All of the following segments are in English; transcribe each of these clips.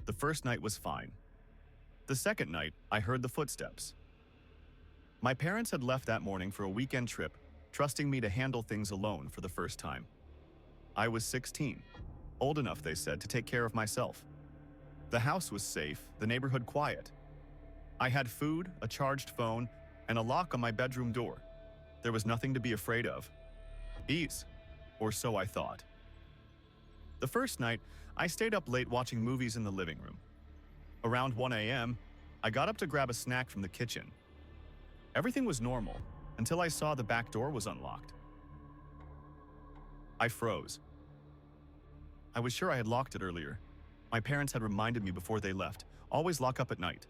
The first night was fine. The second night, I heard the footsteps. My parents had left that morning for a weekend trip, trusting me to handle things alone for the first time. I was 16, old enough, they said, to take care of myself. The house was safe, the neighborhood quiet. I had food, a charged phone, and a lock on my bedroom door. There was nothing to be afraid of. Ease, or so I thought. The first night, I stayed up late watching movies in the living room. Around 1 a.m., I got up to grab a snack from the kitchen. Everything was normal until I saw the back door was unlocked. I froze. I was sure I had locked it earlier. My parents had reminded me before they left, always lock up at night.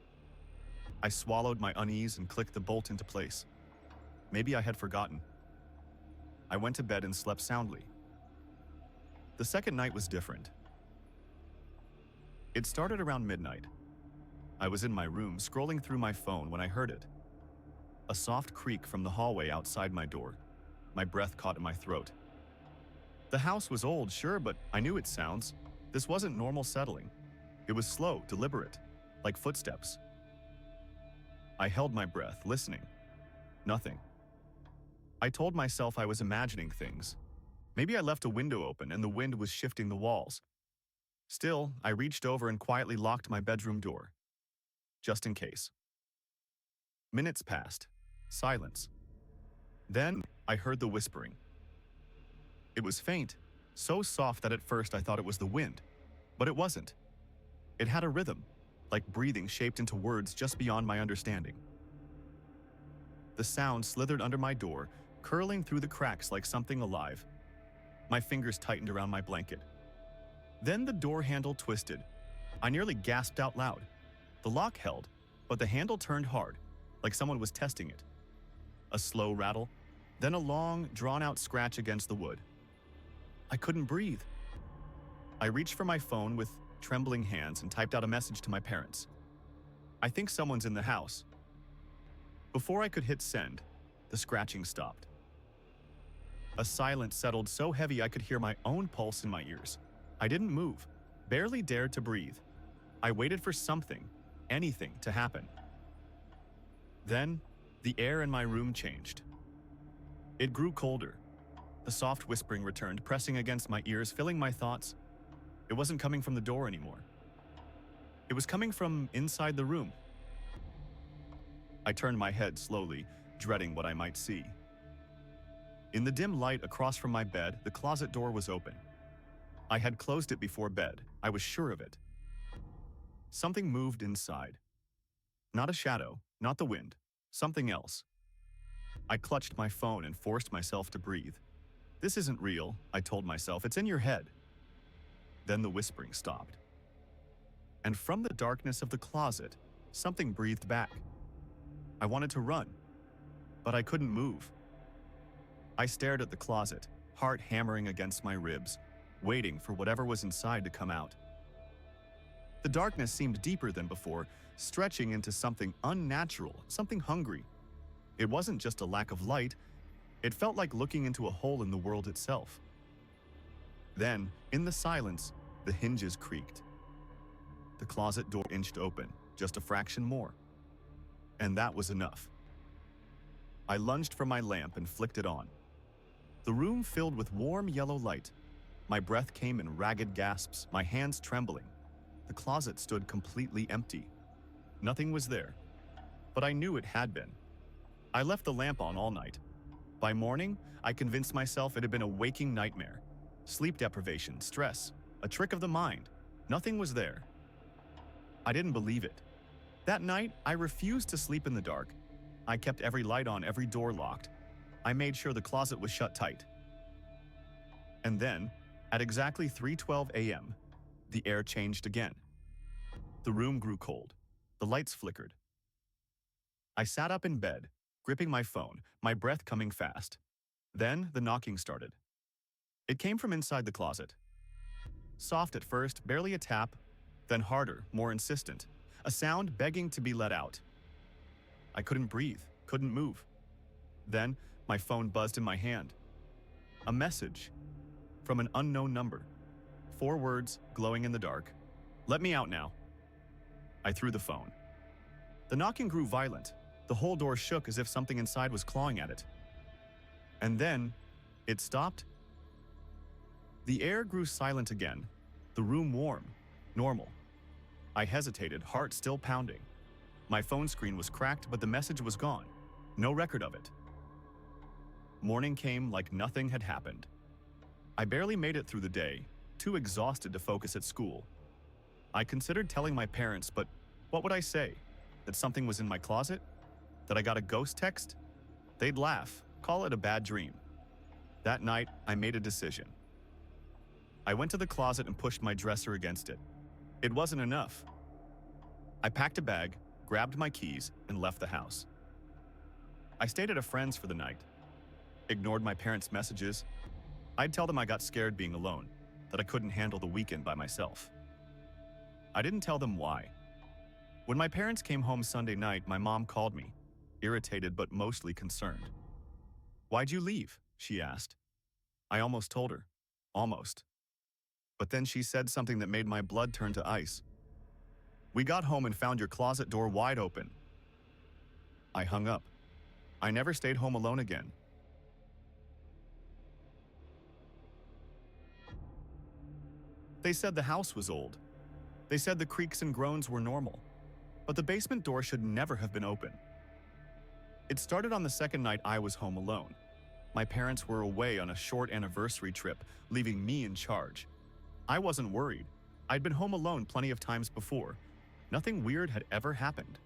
I swallowed my unease and clicked the bolt into place. Maybe I had forgotten. I went to bed and slept soundly. The second night was different. It started around midnight. I was in my room scrolling through my phone when I heard it. A soft creak from the hallway outside my door. My breath caught in my throat. The house was old, sure, but I knew its sounds. This wasn't normal settling. It was slow, deliberate, like footsteps. I held my breath, listening. Nothing. I told myself I was imagining things. Maybe I left a window open and the wind was shifting the walls. Still, I reached over and quietly locked my bedroom door. Just in case. Minutes passed. Silence. Then, I heard the whispering. It was faint, so soft that at first I thought it was the wind. But it wasn't. It had a rhythm, like breathing shaped into words just beyond my understanding. The sound slithered under my door, curling through the cracks like something alive. My fingers tightened around my blanket. Then the door handle twisted. I nearly gasped out loud. The lock held, but the handle turned hard, like someone was testing it. A slow rattle, then a long, drawn-out scratch against the wood. I couldn't breathe. I reached for my phone with trembling hands and typed out a message to my parents. I think someone's in the house. Before I could hit send, the scratching stopped. A silence settled so heavy I could hear my own pulse in my ears. I didn't move, barely dared to breathe. I waited for something, anything, to happen. Then, the air in my room changed. It grew colder. The soft whispering returned, pressing against my ears, filling my thoughts. It wasn't coming from the door anymore. It was coming from inside the room. I turned my head slowly, dreading what I might see. In the dim light across from my bed, the closet door was open. I had closed it before bed. I was sure of it. Something moved inside. Not a shadow, not the wind, something else. I clutched my phone and forced myself to breathe. This isn't real, I told myself. It's in your head. Then the whispering stopped. And from the darkness of the closet, something breathed back. I wanted to run, but I couldn't move. I stared at the closet, heart hammering against my ribs, waiting for whatever was inside to come out. The darkness seemed deeper than before, stretching into something unnatural, something hungry. It wasn't just a lack of light, it felt like looking into a hole in the world itself. Then, in the silence, the hinges creaked. The closet door inched open, just a fraction more. And that was enough. I lunged for my lamp and flicked it on. The room filled with warm yellow light. My breath came in ragged gasps, my hands trembling. The closet stood completely empty. Nothing was there, but I knew it had been. I left the lamp on all night. By morning, I convinced myself it had been a waking nightmare. Sleep deprivation, stress, a trick of the mind. Nothing was there. I didn't believe it. That night, I refused to sleep in the dark. I kept every light on, every door locked. I made sure the closet was shut tight. And then, at exactly 3:12 a.m., the air changed again. The room grew cold. The lights flickered. I sat up in bed, gripping my phone, my breath coming fast. Then the knocking started. It came from inside the closet. Soft at first, barely a tap, then harder, more insistent, a sound begging to be let out. I couldn't breathe, couldn't move. Then my phone buzzed in my hand. A message from an unknown number. 4 words glowing in the dark. "Let me out now. I threw the phone. The knocking grew violent. The whole door shook as if something inside was clawing at it. And then, it stopped. The air grew silent again, the room warm, normal. I hesitated, heart still pounding. My phone screen was cracked, but the message was gone. No record of it. Morning came like nothing had happened. I barely made it through the day, too exhausted to focus at school. I considered telling my parents, but what would I say? That something was in my closet? That I got a ghost text? They'd laugh, call it a bad dream. That night, I made a decision. I went to the closet and pushed my dresser against it. It wasn't enough. I packed a bag, grabbed my keys, and left the house. I stayed at a friend's for the night. Ignored my parents' messages. I'd tell them I got scared being alone, that I couldn't handle the weekend by myself. I didn't tell them why. When my parents came home Sunday night, my mom called me, irritated but mostly concerned. "Why'd you leave?" she asked. I almost told her. Almost. But then she said something that made my blood turn to ice. "We got home and found your closet door wide open." I hung up. I never stayed home alone again. They said the house was old. They said the creaks and groans were normal. But the basement door should never have been open. It started on the second night I was home alone. My parents were away on a short anniversary trip, leaving me in charge. I wasn't worried. I'd been home alone plenty of times before. Nothing weird had ever happened.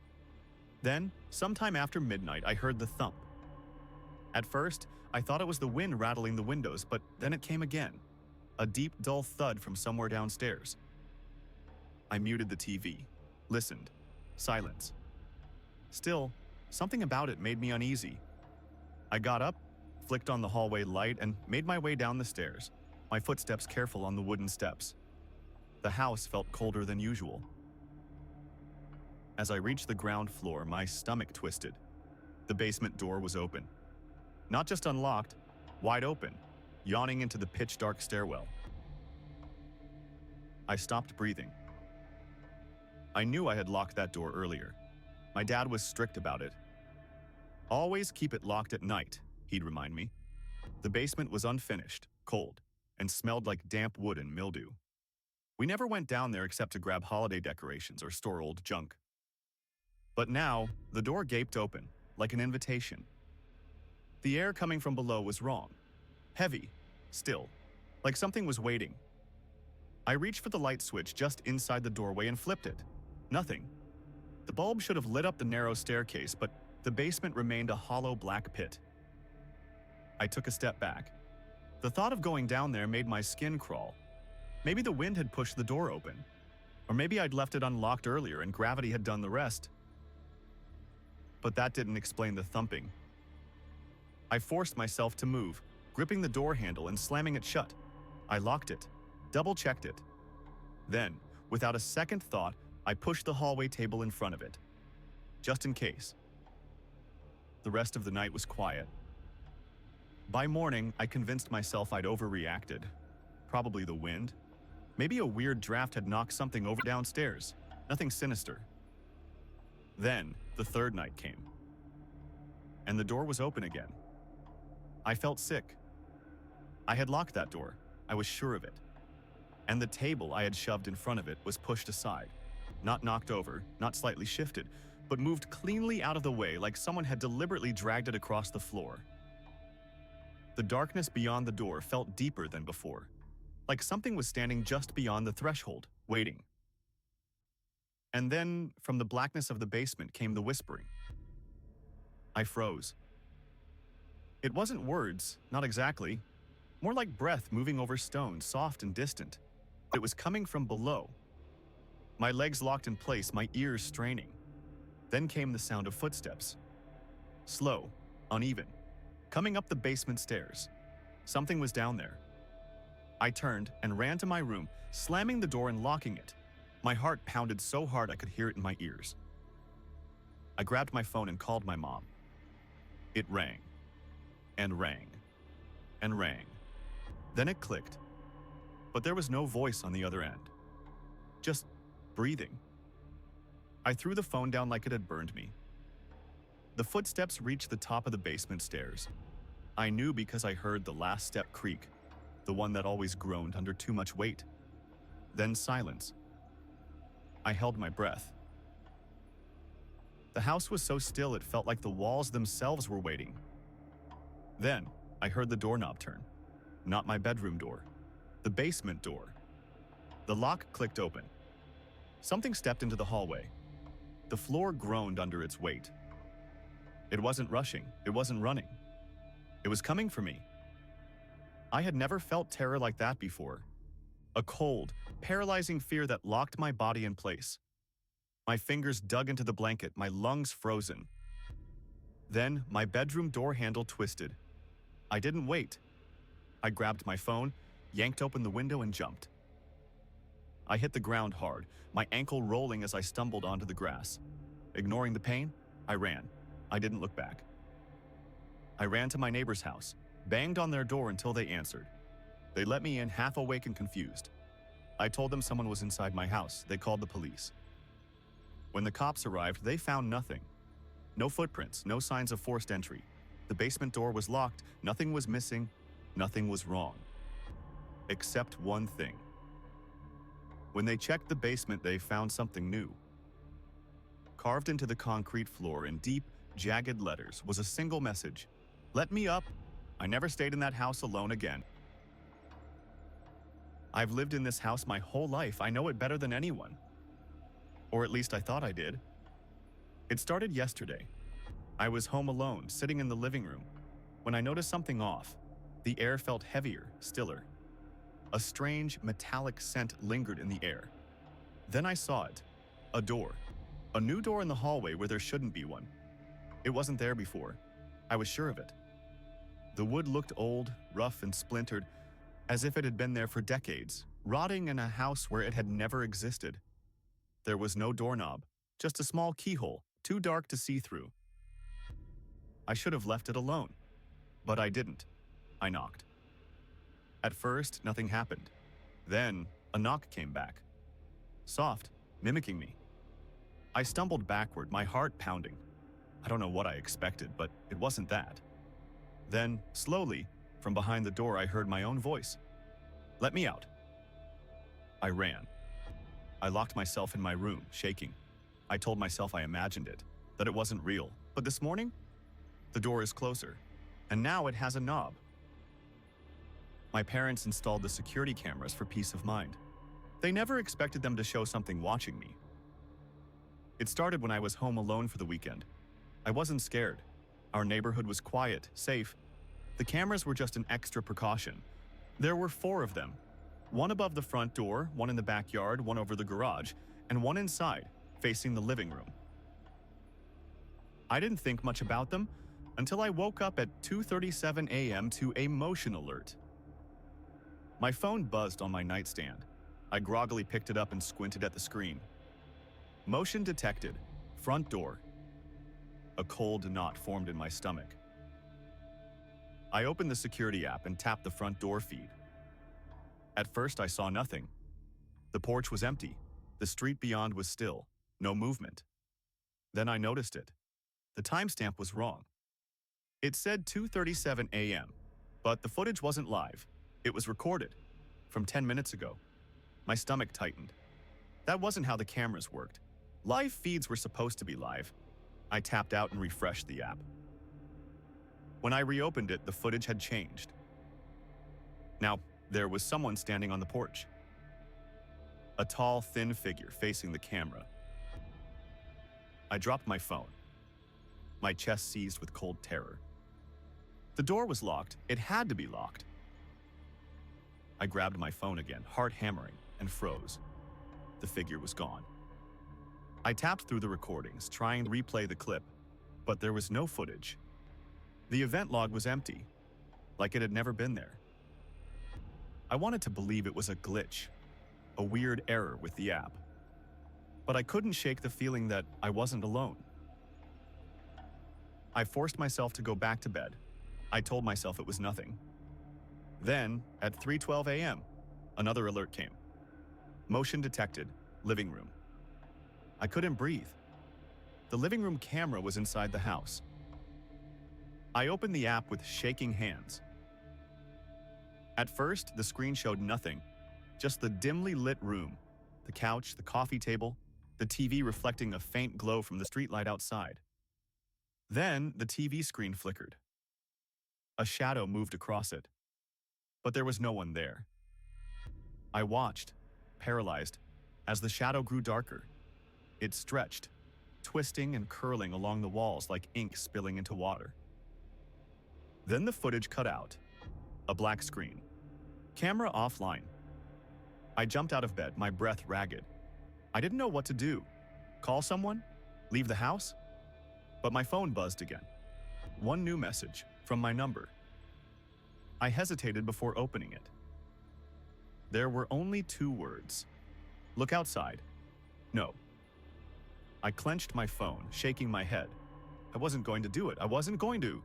Then, sometime after midnight, I heard the thump. At first, I thought it was the wind rattling the windows, but then it came again. A deep, dull thud from somewhere downstairs. I muted the TV, listened. Silence. Still, something about it made me uneasy. I got up, flicked on the hallway light, and made my way down the stairs, my footsteps careful on the wooden steps. The house felt colder than usual. As I reached the ground floor, my stomach twisted. The basement door was open. Not just unlocked, wide open, yawning into the pitch-dark stairwell. I stopped breathing. I knew I had locked that door earlier. My dad was strict about it. "Always keep it locked at night," he'd remind me. The basement was unfinished, cold, and smelled like damp wood and mildew. We never went down there except to grab holiday decorations or store old junk. But now, the door gaped open, like an invitation. The air coming from below was wrong. Heavy, still, like something was waiting. I reached for the light switch just inside the doorway and flipped it. Nothing. The bulb should have lit up the narrow staircase, but the basement remained a hollow black pit. I took a step back. The thought of going down there made my skin crawl. Maybe the wind had pushed the door open. Or maybe I'd left it unlocked earlier and gravity had done the rest. But that didn't explain the thumping. I forced myself to move, gripping the door handle and slamming it shut. I locked it, double-checked it. Then, without a second thought, I pushed the hallway table in front of it, just in case. The rest of the night was quiet. By morning, I convinced myself I'd overreacted. Probably the wind. Maybe a weird draft had knocked something over downstairs. Nothing sinister. Then, the third night came. And the door was open again. I felt sick. I had locked that door. I was sure of it. And the table I had shoved in front of it was pushed aside. Not knocked over, not slightly shifted, but moved cleanly out of the way like someone had deliberately dragged it across the floor. The darkness beyond the door felt deeper than before, like something was standing just beyond the threshold, waiting. And then, from the blackness of the basement came the whispering. I froze. It wasn't words, not exactly. More like breath moving over stone, soft and distant. It was coming from below. My legs locked in place, my ears straining. Then came the sound of footsteps. Slow, uneven, coming up the basement stairs. Something was down there. I turned and ran to my room, slamming the door and locking it. My heart pounded so hard I could hear it in my ears. I grabbed my phone and called my mom. It rang, and rang, and rang. Then it clicked, but there was no voice on the other end. Just breathing. I threw the phone down like it had burned me. The footsteps reached the top of the basement stairs. I knew because I heard the last step creak, the one that always groaned under too much weight. Then silence. I held my breath. The house was so still it felt like the walls themselves were waiting. Then, I heard the doorknob turn. Not my bedroom door. The basement door. The lock clicked open. Something stepped into the hallway. The floor groaned under its weight. It wasn't rushing. It wasn't running. It was coming for me. I had never felt terror like that before. A cold, paralyzing fear that locked my body in place. My fingers dug into the blanket, my lungs frozen. Then, my bedroom door handle twisted. I didn't wait. I grabbed my phone, yanked open the window, and jumped. I hit the ground hard, my ankle rolling as I stumbled onto the grass. Ignoring the pain, I ran. I didn't look back. I ran to my neighbor's house, banged on their door until they answered. They let me in half awake and confused. I told them someone was inside my house. They called the police. When the cops arrived, they found nothing. No footprints, no signs of forced entry. The basement door was locked, nothing was missing, nothing was wrong. Except one thing. When they checked the basement, they found something new. Carved into the concrete floor in deep, jagged letters was a single message. Let me up. I never stayed in that house alone again. I've lived in this house my whole life. I know it better than anyone. Or at least I thought I did. It started yesterday. I was home alone, sitting in the living room, when I noticed something off. The air felt heavier, stiller. A strange, metallic scent lingered in the air. Then I saw it. A door. A new door in the hallway where there shouldn't be one. It wasn't there before. I was sure of it. The wood looked old, rough, and splintered, as if it had been there for decades, rotting in a house where it had never existed. There was no doorknob, just a small keyhole, too dark to see through. I should have left it alone, but I didn't. I knocked. At first, nothing happened. Then, a knock came back. Soft, mimicking me. I stumbled backward, my heart pounding. I don't know what I expected, but it wasn't that. Then, slowly, from behind the door, I heard my own voice. Let me out. I ran. I locked myself in my room, shaking. I told myself I imagined it, that it wasn't real. But this morning, the door is closer, and now it has a knob. My parents installed the security cameras for peace of mind. They never expected them to show something watching me. It started when I was home alone for the weekend. I wasn't scared. Our neighborhood was quiet, safe. The cameras were just an extra precaution. There were 4 of them. One above the front door, one in the backyard, one over the garage, and one inside, facing the living room. I didn't think much about them until I woke up at 2:37 a.m. to a motion alert. My phone buzzed on my nightstand. I groggily picked it up and squinted at the screen. Motion detected. Front door. A cold knot formed in my stomach. I opened the security app and tapped the front door feed. At first, I saw nothing. The porch was empty. The street beyond was still. No movement. Then I noticed it. The timestamp was wrong. It said 2:37 a.m., but the footage wasn't live. It was recorded from 10 minutes ago. My stomach tightened. That wasn't how the cameras worked. Live feeds were supposed to be live. I tapped out and refreshed the app. When I reopened it, the footage had changed. Now, there was someone standing on the porch. A tall, thin figure facing the camera. I dropped my phone. My chest seized with cold terror. The door was locked. It had to be locked. I grabbed my phone again, heart hammering, and froze. The figure was gone. I tapped through the recordings, trying to replay the clip, but there was no footage. The event log was empty, like it had never been there. I wanted to believe it was a glitch, a weird error with the app. But I couldn't shake the feeling that I wasn't alone. I forced myself to go back to bed. I told myself it was nothing. Then, at 3:12 a.m., another alert came. Motion detected, living room. I couldn't breathe. The living room camera was inside the house. I opened the app with shaking hands. At first, the screen showed nothing, just the dimly lit room, the couch, the coffee table, the TV reflecting a faint glow from the streetlight outside. Then, the TV screen flickered. A shadow moved across it, but there was no one there. I watched, paralyzed, as the shadow grew darker. It stretched, twisting and curling along the walls like ink spilling into water. Then the footage cut out. A black screen. Camera offline. I jumped out of bed, my breath ragged. I didn't know what to do. Call someone? Leave the house? But my phone buzzed again. One new message from my number. I hesitated before opening it. There were only 2 words. Look outside. No. I clenched my phone, shaking my head. I wasn't going to do it. I wasn't going to.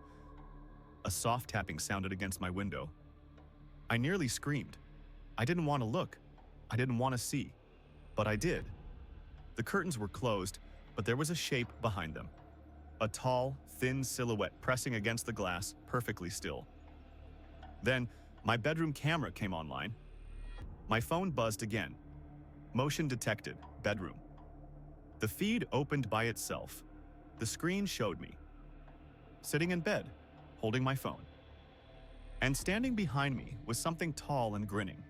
A soft tapping sounded against my window. I nearly screamed. I didn't want to look. I didn't want to see. But I did. The curtains were closed, but there was a shape behind them. A tall, thin silhouette pressing against the glass, perfectly still. Then, my bedroom camera came online. My phone buzzed again. Motion detected, bedroom. The feed opened by itself. The screen showed me. Sitting in bed, holding my phone. And standing behind me was something tall and grinning.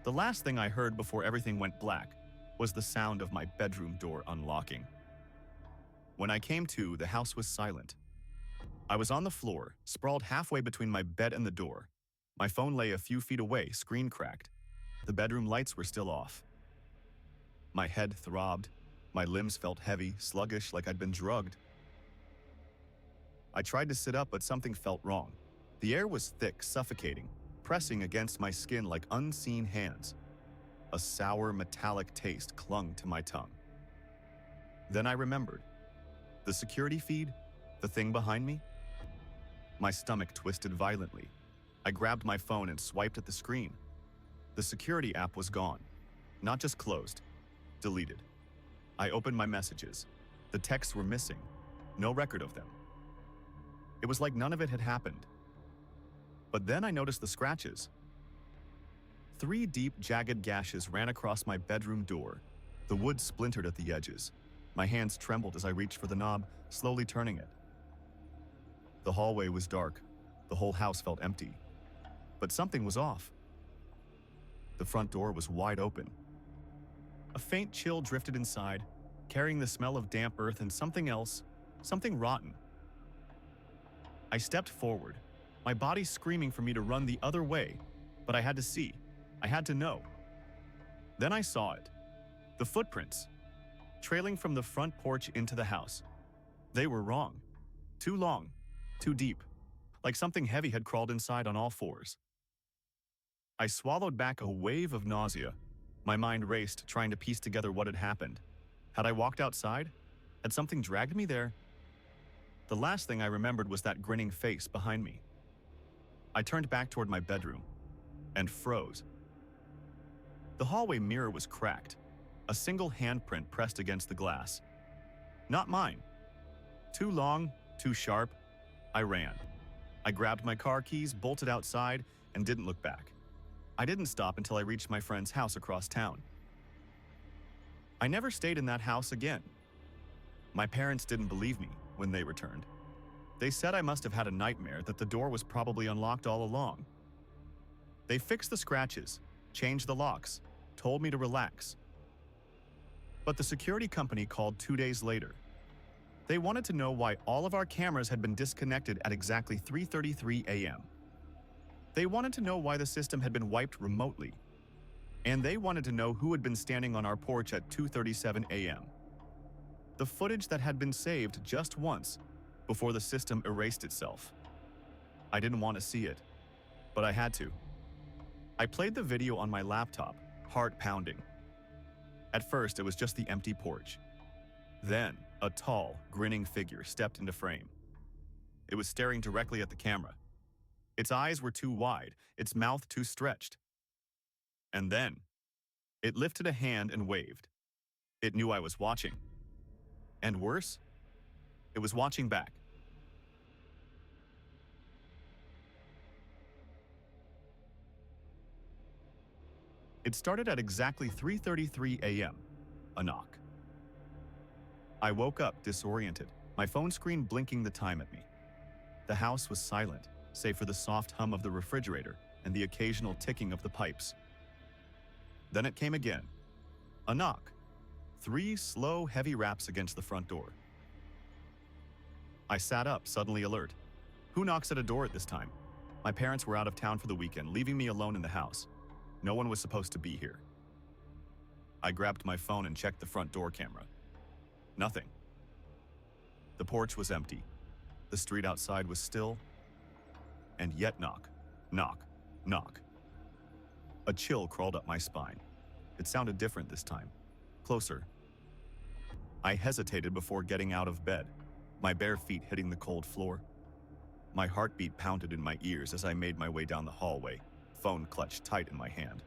The last thing I heard before everything went black was the sound of my bedroom door unlocking. When I came to, the house was silent. I was on the floor, sprawled halfway between my bed and the door. My phone lay a few feet away, screen cracked. The bedroom lights were still off. My head throbbed. My limbs felt heavy, sluggish, like I'd been drugged. I tried to sit up, but something felt wrong. The air was thick, suffocating, pressing against my skin like unseen hands. A sour, metallic taste clung to my tongue. Then I remembered. The security feed? The thing behind me? My stomach twisted violently. I grabbed my phone and swiped at the screen. The security app was gone. Not just closed, deleted. I opened my messages. The texts were missing. No record of them. It was like none of it had happened. But then I noticed the scratches. 3 deep, jagged gashes ran across my bedroom door. The wood splintered at the edges. My hands trembled as I reached for the knob, slowly turning it. The hallway was dark. The whole house felt empty. But something was off. The front door was wide open. A faint chill drifted inside, carrying the smell of damp earth and something else, something rotten. I stepped forward, my body screaming for me to run the other way, but I had to see. I had to know. Then I saw it. The footprints, trailing from the front porch into the house. They were wrong. Too long, too deep, like something heavy had crawled inside on all 4s. I swallowed back a wave of nausea. My mind raced, trying to piece together what had happened. Had I walked outside? Had something dragged me there? The last thing I remembered was that grinning face behind me. I turned back toward my bedroom and froze. The hallway mirror was cracked, a single handprint pressed against the glass. Not mine. Too long, too sharp. I ran. I grabbed my car keys, bolted outside, and didn't look back. I didn't stop until I reached my friend's house across town. I never stayed in that house again. My parents didn't believe me when they returned. They said I must have had a nightmare, that the door was probably unlocked all along. They fixed the scratches, changed the locks, told me to relax. But the security company called 2 days later. They wanted to know why all of our cameras had been disconnected at exactly 3:33 a.m. They wanted to know why the system had been wiped remotely. And they wanted to know who had been standing on our porch at 2:37 a.m. The footage that had been saved just once before the system erased itself. I didn't want to see it, but I had to. I played the video on my laptop, heart pounding. At first, it was just the empty porch. Then, a tall, grinning figure stepped into frame. It was staring directly at the camera. Its eyes were too wide, its mouth too stretched. And then, it lifted a hand and waved. It knew I was watching. And worse, it was watching back. It started at exactly 3:33 a.m. A knock. I woke up disoriented, my phone screen blinking the time at me. The house was silent, save for the soft hum of the refrigerator and the occasional ticking of the pipes. Then it came again. A knock. 3 slow, heavy raps against the front door. I sat up, suddenly alert. Who knocks at a door at this time? My parents were out of town for the weekend, leaving me alone in the house. No one was supposed to be here. I grabbed my phone and checked the front door camera. Nothing. The porch was empty. The street outside was still. And yet knock, knock, knock. A chill crawled up my spine. It sounded different this time. Closer. I hesitated before getting out of bed, my bare feet hitting the cold floor. My heartbeat pounded in my ears as I made my way down the hallway, phone clutched tight in my hand.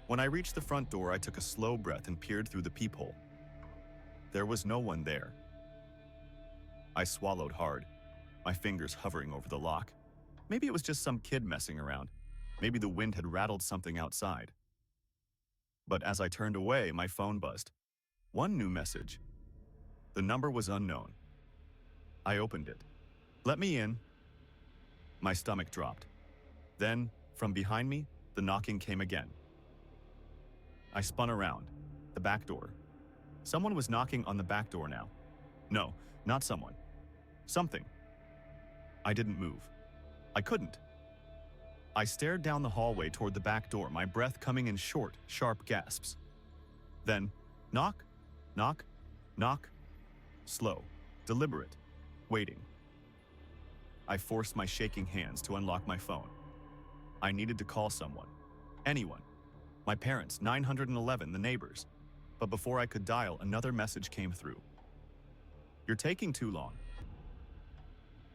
When I reached the front door, I took a slow breath and peered through the peephole. There was no one there. I swallowed hard, my fingers hovering over the lock. Maybe it was just some kid messing around. Maybe the wind had rattled something outside. But as I turned away, my phone buzzed. One new message. The number was unknown. I opened it. Let me in. My stomach dropped. Then, from behind me, the knocking came again. I spun around. The back door. Someone was knocking on the back door now. No, not someone. Something. I didn't move. I couldn't. I stared down the hallway toward the back door, my breath coming in short, sharp gasps. Then, knock, knock, knock. Slow, deliberate, waiting. I forced my shaking hands to unlock my phone. I needed to call someone. Anyone. My parents, 911, the neighbors. But before I could dial, another message came through. You're taking too long.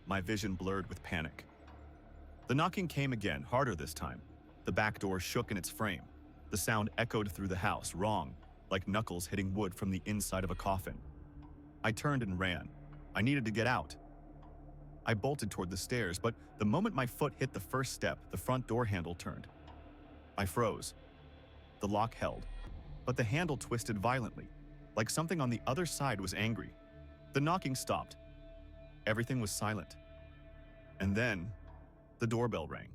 My vision blurred with panic. The knocking came again, harder this time. The back door shook in its frame. The sound echoed through the house, wrong, like knuckles hitting wood from the inside of a coffin. I turned and ran. I needed to get out. I bolted toward the stairs, but the moment my foot hit the first step, the front door handle turned. I froze. The lock held, but the handle twisted violently, like something on the other side was angry. The knocking stopped. Everything was silent. And then, the doorbell rang.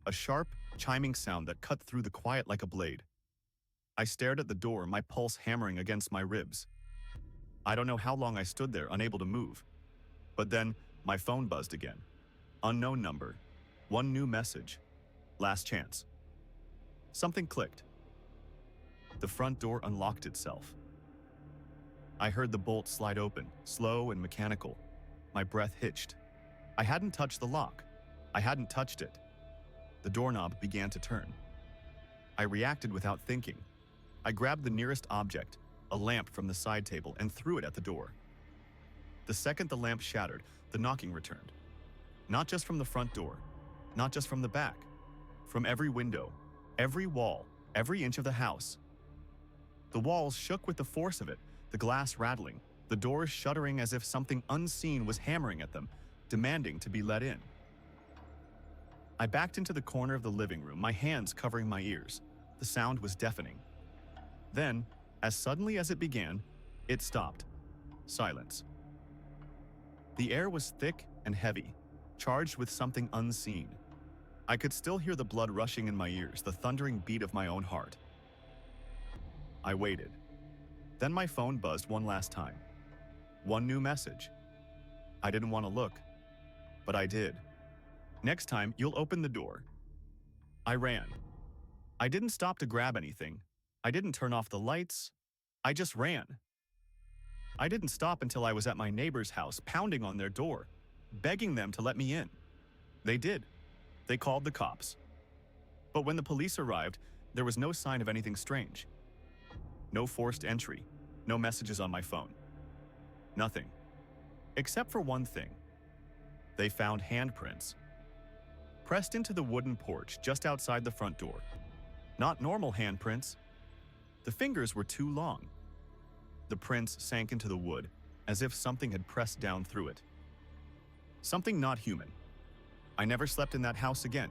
A sharp, chiming sound that cut through the quiet like a blade. I stared at the door, my pulse hammering against my ribs. I don't know how long I stood there, unable to move. But then, my phone buzzed again. Unknown number. One new message. Last chance. Something clicked. The front door unlocked itself. I heard the bolt slide open, slow and mechanical. My breath hitched. I hadn't touched the lock. I hadn't touched it. The doorknob began to turn. I reacted without thinking. I grabbed the nearest object, a lamp from the side table, and threw it at the door. The second the lamp shattered, the knocking returned. Not just from the front door, not just from the back, from every window, every wall, every inch of the house. The walls shook with the force of it, the glass rattling, the doors shuddering as if something unseen was hammering at them, demanding to be let in. I backed into the corner of the living room, my hands covering my ears. The sound was deafening. Then, as suddenly as it began, it stopped. Silence. The air was thick and heavy, charged with something unseen. I could still hear the blood rushing in my ears, the thundering beat of my own heart. I waited. Then my phone buzzed one last time. One new message. I didn't want to look, but I did. Next time, you'll open the door. I ran. I didn't stop to grab anything. I didn't turn off the lights. I just ran. I didn't stop until I was at my neighbor's house, pounding on their door, begging them to let me in. They did. They called the cops. But when the police arrived, there was no sign of anything strange. No forced entry, no messages on my phone. Nothing. Except for one thing. They found handprints. Pressed into the wooden porch just outside the front door. Not normal handprints. The fingers were too long. The prints sank into the wood, as if something had pressed down through it. Something not human. I never slept in that house again.